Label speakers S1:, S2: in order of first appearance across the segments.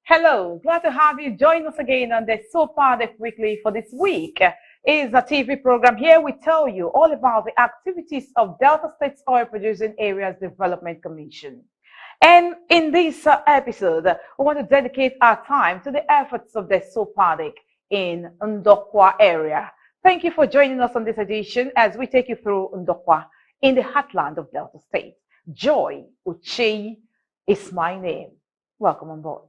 S1: Hello, glad to have you join us again on the Desopadec Weekly for this week. It's a TV program. Here we tell you all about the activities of Delta State's Oil Producing Areas Development Commission. And in this episode, we want to dedicate our time to the efforts of the Desopadec in Ndokwa area. Thank you for joining us on this edition as we take you through Ndokwa in the heartland of Delta State. Joy Uche is my name. Welcome on board.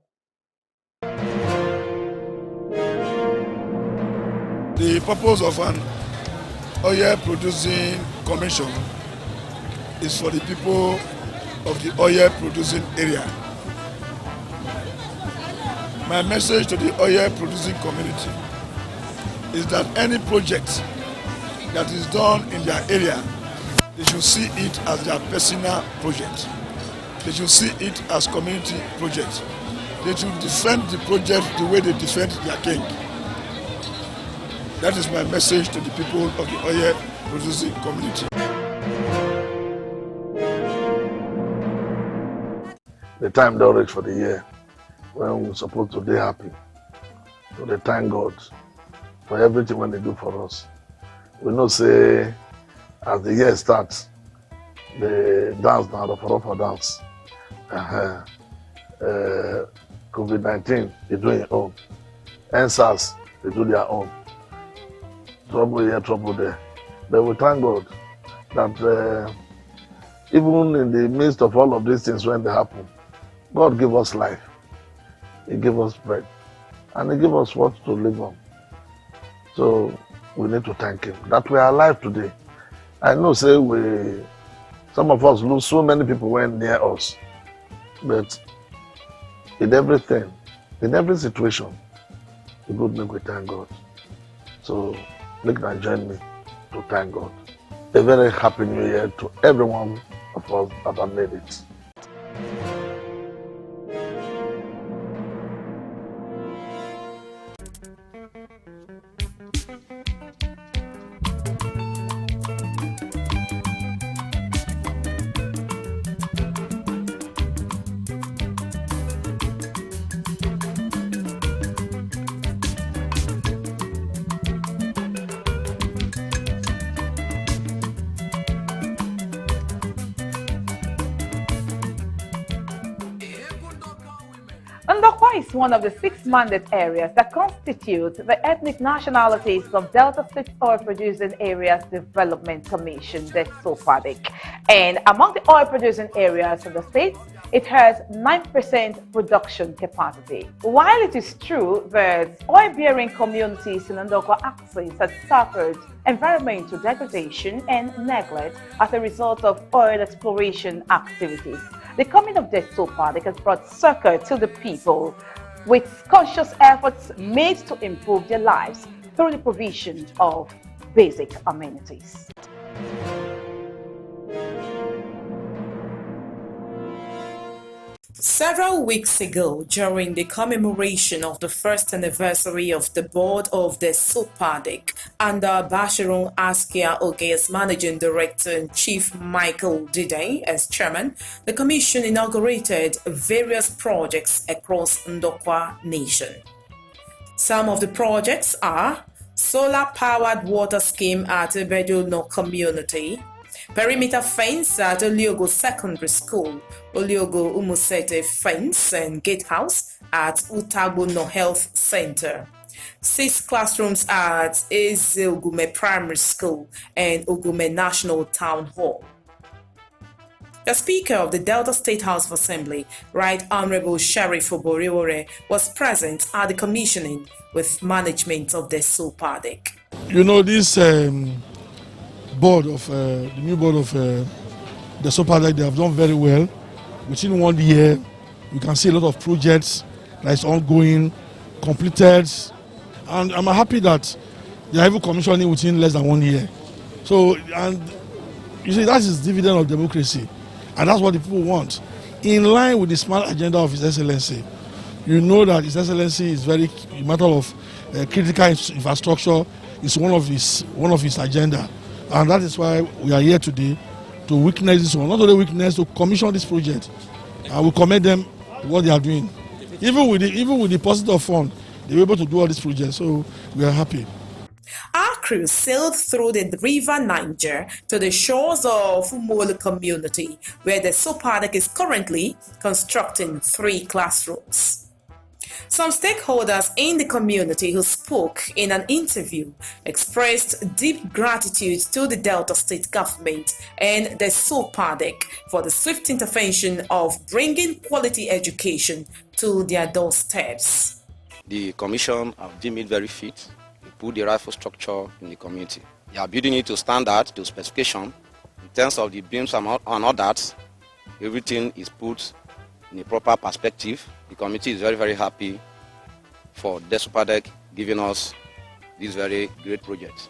S2: The purpose of an oil producing commission is for the people of the oil producing area. My message to the oil producing community is that any project that is done in their area, they should see it as their personal project. They should see it as community project. They should defend the project the way they defend their king. That is my message to the people of the oil producing community.
S3: The time don't reach for the year when we're supposed to be happy. So they thank God for everything when they do for us. We know say as the year starts, the dance now, the for dance. COVID-19, they do their own. NSAS, they do their own. Trouble here, trouble there. But we thank God that even in the midst of all of these things when they happen, God give us life. He give us bread. And He give us what to live on. So we need to thank Him that we are alive today. I know say some of us lose so many people when near us. But in everything, in every situation, the good make we thank God. So make them join me to thank God. A very happy new year to every one of us that have made it.
S1: Ndokwa is one of the 6 mandate areas that constitute the ethnic nationalities of Delta State Oil Producing Areas Development Commission, Desopadec. And among the oil producing areas of the state, it has 9% production capacity. While it is true that oil-bearing communities in Ndokwa axis have suffered environmental degradation and neglect as a result of oil exploration activities, the coming of Desopadec has brought succor to the people with conscious efforts made to improve their lives through the provision of basic amenities.
S4: Several weeks ago, during the commemoration of the first anniversary of the board of the Desopadec, under Basharun Askia Oge's Managing Director and Chief Michael Dide as Chairman, the Commission inaugurated various projects across Ndokwa Nation. Some of the projects are solar-powered water scheme at Bedono Community, perimeter fence at Oliogo Secondary School, Oliogo Umusete Fence and Gatehouse at Utabono Health Center, 6 classrooms at Ezeogume Primary School and Ogume National Town Hall. The Speaker of the Delta State House of Assembly, Right Honorable Sheriff Oboriore, was present at the commissioning with management of the Desopadec.
S5: You know, this board of the new board of the Desopadec, they have done very well. Within 1 year, you can see a lot of projects that is ongoing, completed, and I'm happy that they are even commissioning within less than 1 year. So, and you see, that is dividend of democracy, and that's what the people want. In line with the smart agenda of His Excellency, you know that His Excellency is very a matter of critical infrastructure is one of his agenda. And that is why we are here today to witness this one. Not only witness, to commission this project. I will commend them what they are doing. even with the positive fund, they were able to do all these projects. So we are happy.
S4: Our crew sailed through the river Niger to the shores of Umolu community, where the Desopadec is currently constructing 3 classrooms. Some stakeholders in the community who spoke in an interview expressed deep gratitude to the Delta State government and the Desopadec for the swift intervention of bringing quality education to their doorsteps.
S6: The commission have deemed it very fit to put the rifle structure in the community. They are building it to standard, to specification. In terms of the beams and all that, everything is put in a proper perspective. The committee is very, very happy for Desopadec giving us this very great project.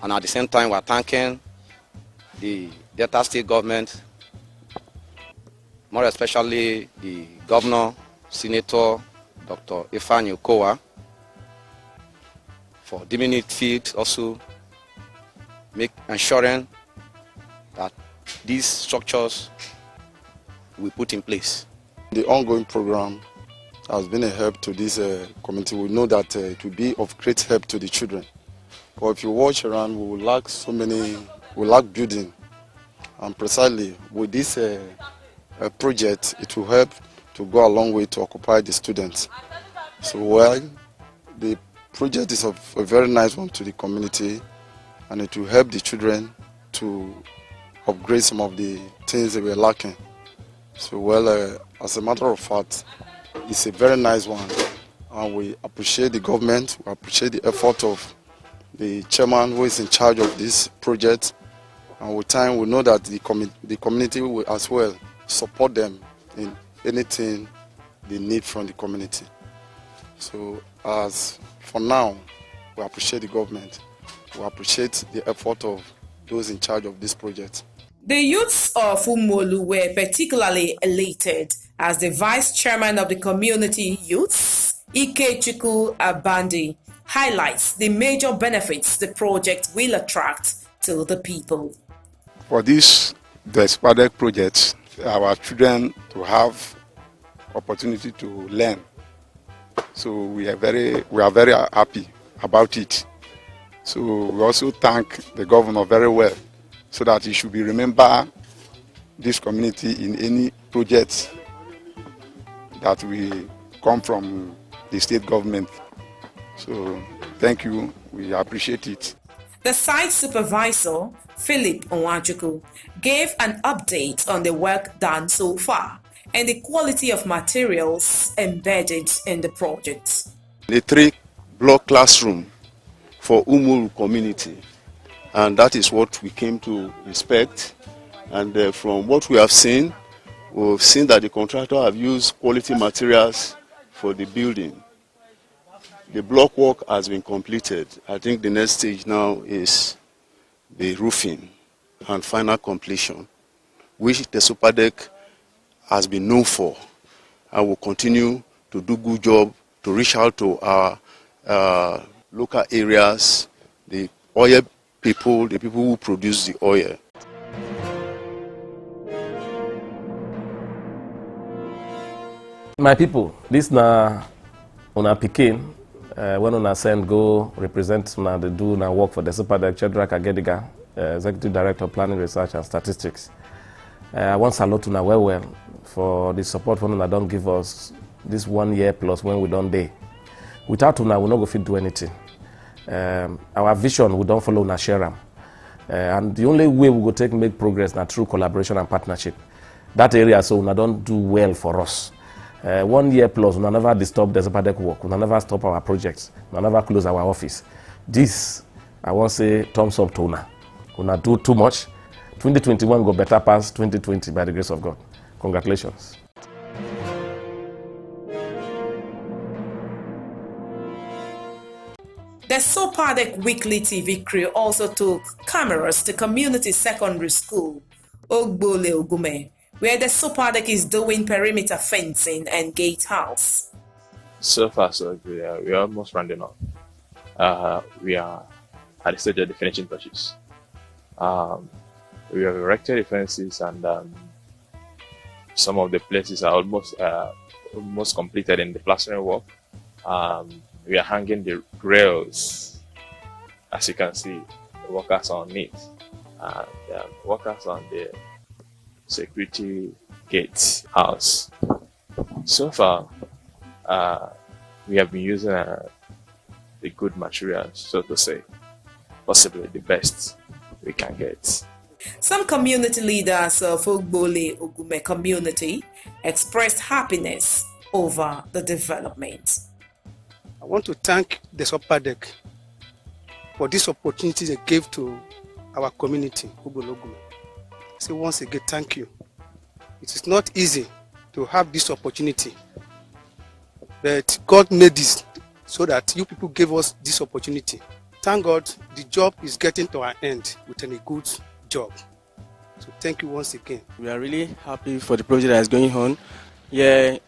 S6: And at the same time, we are thanking the Delta State government, more especially the governor, Senator Dr. Ndokwa, for deeming it fit also ensuring that these structures we put in place.
S7: The ongoing program has been a help to this community. We know that it will be of great help to the children. But if you watch around, we will lack we lack building. And precisely with this project, it will help to go a long way to occupy the students. So while the project is a very nice one to the community, and it will help the children to upgrade some of the things they were lacking. So as a matter of fact, it's a very nice one, and we appreciate the government, we appreciate the effort of the chairman who is in charge of this project, and with time we know that the community will as well support them in anything they need from the community. So as for now, we appreciate the government, we appreciate the effort of those in charge of this project.
S4: The youths of Umolu were particularly elated as the vice chairman of the community youths, Ikechukwu Abandi, highlights the major benefits the project will attract to the people.
S8: For this Desopadec project, our children to have opportunity to learn. So we are very happy about it. So we also thank the governor very well, so that he should be remember this community in any project that we come from the state government. So thank you, we appreciate it.
S4: The site supervisor, Philip Onwajuku, gave an update on the work done so far and the quality of materials embedded in the project.
S9: The 3-block classroom for Umulu community, and that is what we came to inspect. And from what we have seen, we've seen that the contractor have used quality materials for the building. The block work has been completed. I think the next stage now is the roofing and final completion, which the Desopadec has been known for, and will continue to do good job to reach out to our local areas, the oil people, the people who produce the oil.
S10: My people, this na una pikin when una send go represent una dey do na work for the Desopadec Chedrak Agediga, Executive Director of Planning, Research and Statistics. I want to salute una well for the support when una don't give us this 1 year plus when we don't day. Without una, we no go fit do anything. Our vision, we don't follow una share am. And the only way we go take make progress na through collaboration and partnership. That area, so una don't do well for us. 1 year plus, we never disturb the Desopadec work, we never stop our projects, we never close our office. This, I want to say, thumbs up to una. Una do too much. 2021 go better pass 2020 by the grace of God. Congratulations.
S4: The Desopadec Weekly TV crew also took cameras to community secondary school, Ogbole Ogume, where the Desopadec is doing perimeter fencing and gatehouse.
S11: So far, so we are almost rounding up. We are at the stage of the finishing touches. We have erected the fences, and some of the places are almost almost completed in the plastering work. We are hanging the rails, as you can see, the workers on it, and workers on the security gate house. So far, we have been using the good materials, so to say, possibly the best we can get.
S4: Some community leaders of Ogbole Ogume community expressed happiness over the development.
S12: I want to thank Desopadec for this opportunity they gave to our community, Ogbole Ogume. So once again, thank you. It is not easy to have this opportunity, but God made this so that you people gave us this opportunity. Thank God the job is getting to our end with a good job. So thank you once again.
S13: We are really happy for the project that is going on here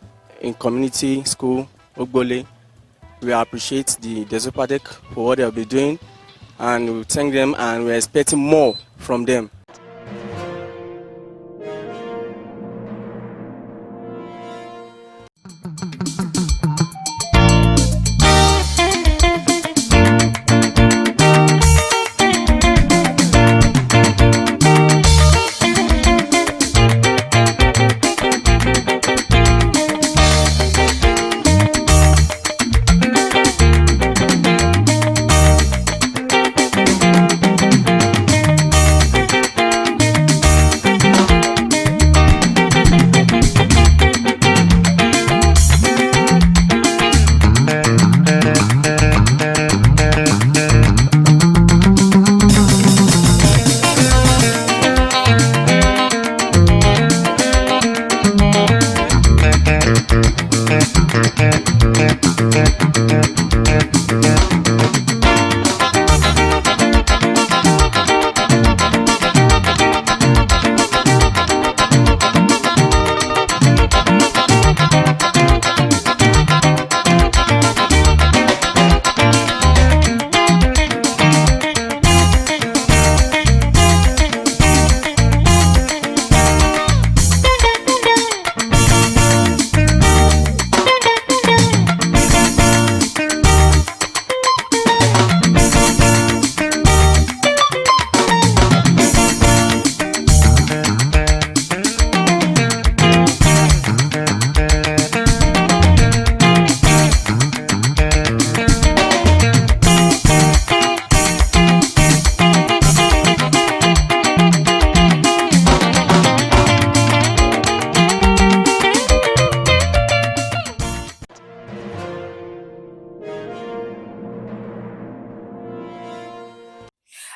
S13: in community school Ogbole. We appreciate the Desopadec for what they will be doing, and we thank them, and we are expecting more from them.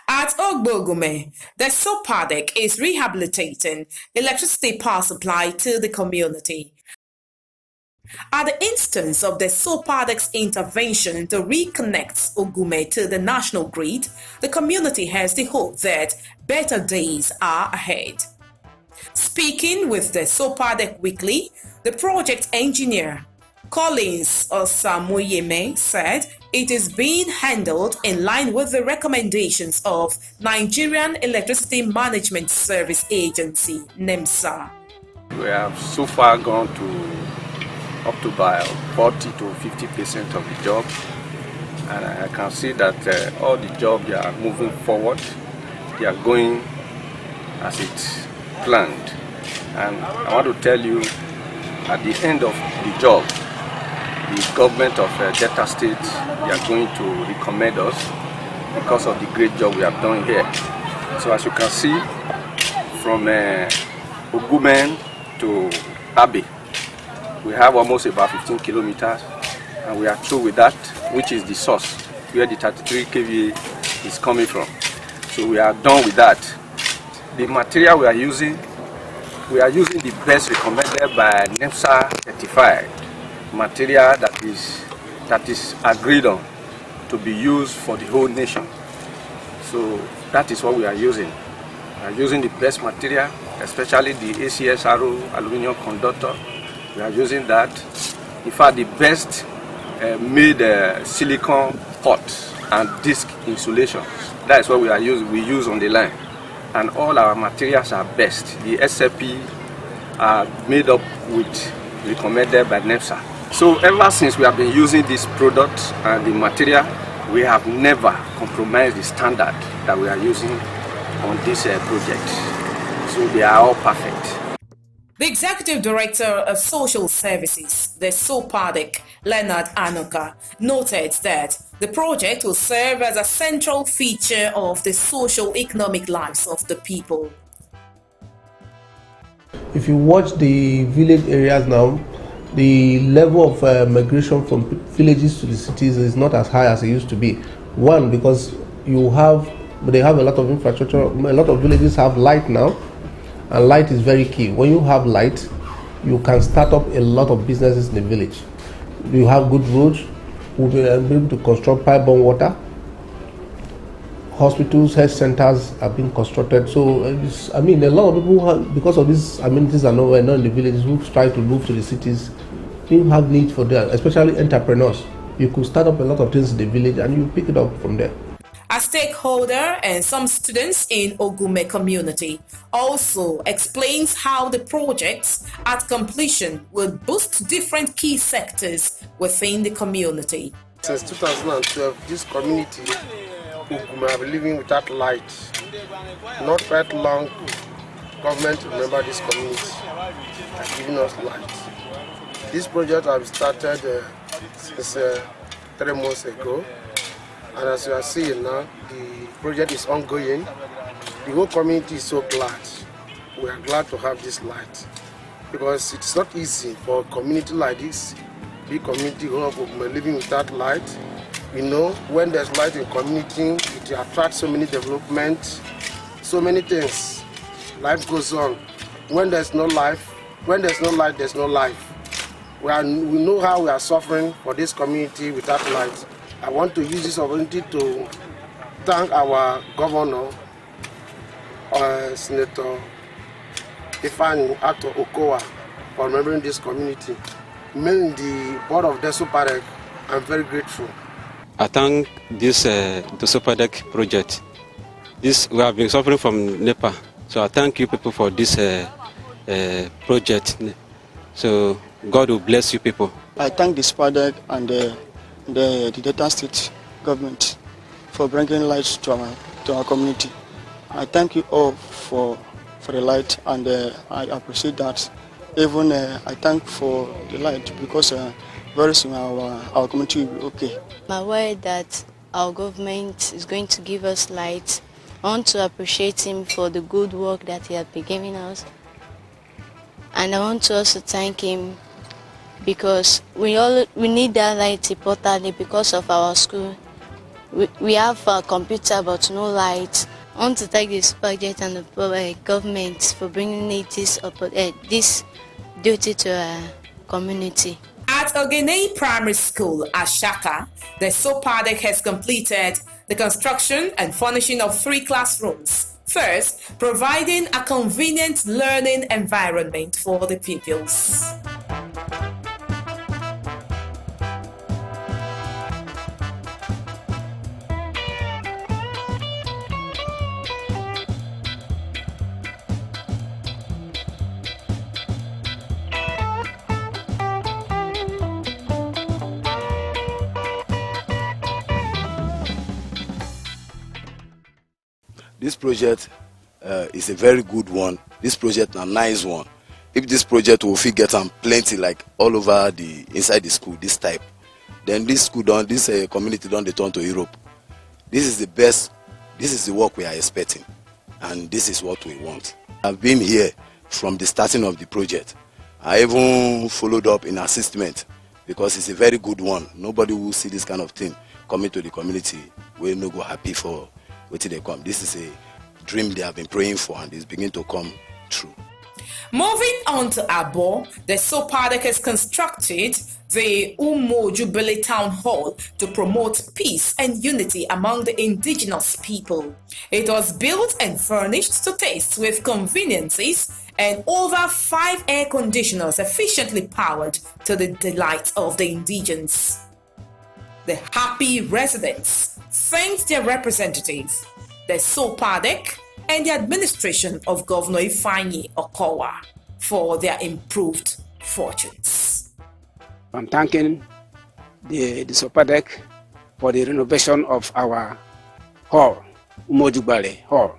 S4: At Ogbole, the Desopadec is rehabilitating electricity power supply to the community. At the instance of the Desopadec's intervention to reconnect Ogume to the national grid, the community has the hope that better days are ahead. Speaking with the Desopadec Weekly, the project engineer Collins Osamuyeme said it is being handled in line with the recommendations of Nigerian Electricity Management Service Agency, NEMSA.
S14: We have so far gone up to about 40 to 50% of the job, and I can see that all the jobs they are moving forward, they are going as it's planned. And I want to tell you, at the end of the job, the government of Delta State, they are going to recommend us because of the great job we have done here. So as you can see, from Ogumen to Abe, we have almost about 15 kilometers, and we are through with that, which is the source where the 33 kVA is coming from. So we are done with that. The material we are using the best recommended by NEMSA certified material that is agreed on to be used for the whole nation. So that is what we are using. We are using the best material, especially the ACSRO aluminum conductor. We are using that. In fact, the best made silicone pot and disc insulation. That is what we use on the line. And all our materials are best. The SFP are made up with recommended by NEPSA. So ever since we have been using this product and the material, we have never compromised the standard that we are using on this project. So they are all perfect.
S4: The Executive Director of Social Services, Desopadec, Leonard Anoka, noted that the project will serve as a central feature of the socio-economic lives of the people.
S15: If you watch the village areas now, the level of migration from villages to the cities is not as high as it used to be. One, because they have a lot of infrastructure. A lot of villages have light now, and light is very key. When you have light, you can start up a lot of businesses in the village. You have good roads, we'll be able to construct pipe-borne water. Hospitals, health centers are being constructed. So, a lot of people, because of these amenities are not in the villages, who try to move to the cities, you have need for that, especially entrepreneurs. You could start up a lot of things in the village and you pick it up from there.
S4: A stakeholder and some students in Ogume community also explains how the projects at completion will boost different key sectors within the community.
S12: Since 2012, this community Ogume have been living without light. Not quite long, government remember this community and giving us light. This project have started since 3 months ago. And as you are seeing now, the project is ongoing. The whole community is so glad. We are glad to have this light because it's not easy for a community like this, big community of living without light. You know, when there's light in community, it attracts so many development, so many things. Life goes on. When there's no life, there's no life. We know how we are suffering for this community without light. I want to use this opportunity to thank our governor, Senator Ifeanyi Ato Okowa, for remembering this community. Mainly the board of Desopadec, I'm very grateful.
S16: I thank this Desopadec project. We have been suffering from NEPA, so I thank you people for this project. So God will bless you people.
S17: I thank Desopadec and the Delta State government for bringing light to our community. I thank you all for the light, and I appreciate that. Even I thank for the light because very soon our community will be okay.
S18: I'm aware that our government is going to give us light. I want to appreciate him for the good work that he has been giving us, and I want to also thank him because we need that light importantly because of our school. We have a computer but no light. I want to thank this project and the government for bringing this duty to our community.
S4: At Ogene Primary School, Ashaka, the Desopadec has completed the construction and furnishing of 3 classrooms. First, providing a convenient learning environment for the pupils.
S9: This project is a very good one. This project is a nice one. If this project will fit get them plenty like all over inside the school, this type, then this school this community don't return to Europe. This is the best. This is the work we are expecting, and this is what we want. I've been here from the starting of the project. I even followed up in assessment because it's a very good one. Nobody will see this kind of thing coming to the community. We're no go happy for until they come. This is a dream they have been praying for, and it's beginning to come true.
S4: Moving on to Abo, the Desopadec has constructed the Umo Jubilee Town Hall to promote peace and unity among the indigenous people. It was built and furnished to taste with conveniences and over 5 air conditioners efficiently powered to the delight of the indigenes. The happy residents thanked their representatives, the Desopadec, and the administration of Governor Ifeanyi Okowa for their improved fortunes.
S19: I'm thanking the Desopadec for the renovation of our hall, Umojugbale Hall.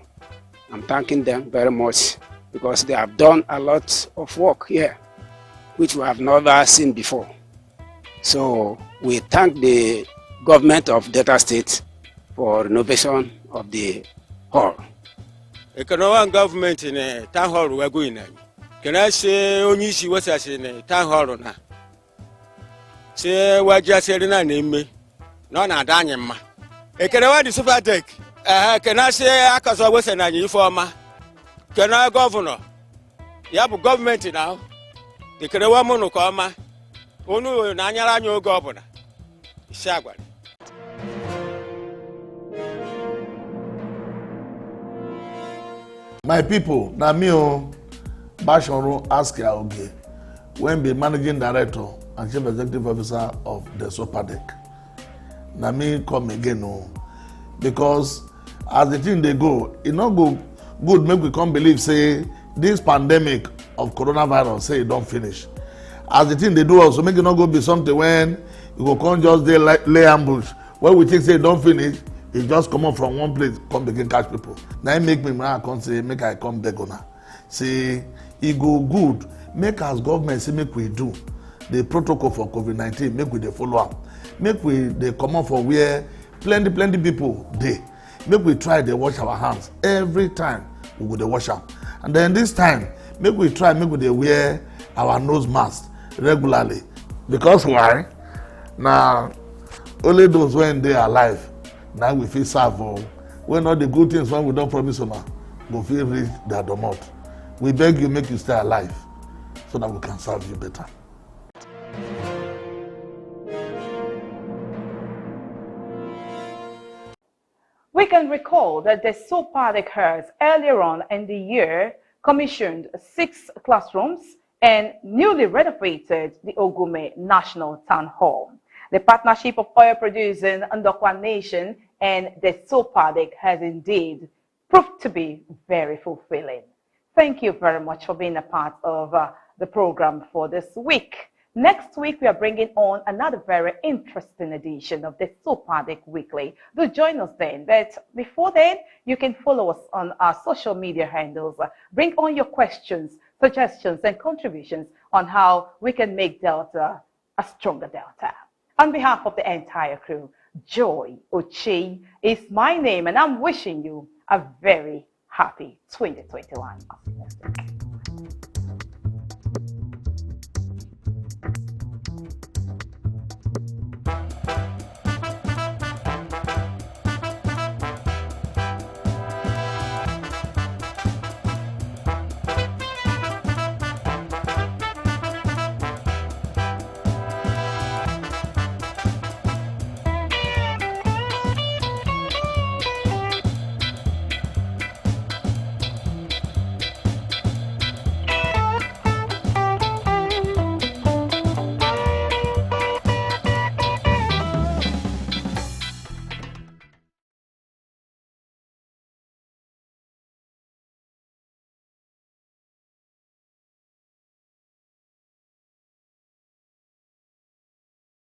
S19: I'm thanking them very much because they have done a lot of work here, which we have never seen before. So we thank the government of Delta State for renovation of the hall.
S20: Economic government in a town hall we're going in. Can I say only she was in a town hall now? Say what just said in a name, no, not Daniel. Economic Desopadec. Can I say I was an informer? Can I governor? You have a government now. The Karawa no come. Onu Nanyara no governor. Shagwan.
S3: My people, na me Bashorun Askia Oge, when be managing director and chief executive officer of Desopadec. Na me come again because as the thing they go, it not go good make we come believe say this pandemic of coronavirus say it don't finish. As the thing they do also make it not go be something when you go come just dey lay ambush. When we think say it don't finish, it just come up from one place come begin catch people. Now it make me come say make I come beg una. Say it go good make as government say make we do the protocol for COVID-19 make we dey follow am. Make we dey comot for where plenty people dey. Make we try dey wash our hands every time we go dey wash am. And then this time make we try make we dey wear our nose mask regularly. Because why? Na only those when dey alive na we fit serve o. When all the good things when we don promise una go fit reach their domot. We beg you make you stay alive so that we can serve you better.
S1: We can recall that the Desopadec has earlier on in the year commissioned 6 classrooms and newly renovated the Ogume National Town Hall. The partnership of oil producing Ndokwa Nation and the Desopadec has indeed proved to be very fulfilling. Thank you very much for being a part of the program for this week. Next week, we are bringing on another very interesting edition of the Desopadec Weekly. Do join us then. But before then, you can follow us on our social media handles. Bring on your questions, suggestions, and contributions on how we can make Delta a stronger Delta. On behalf of the entire crew, Joy Ochi is my name, and I'm wishing you a very happy 2021.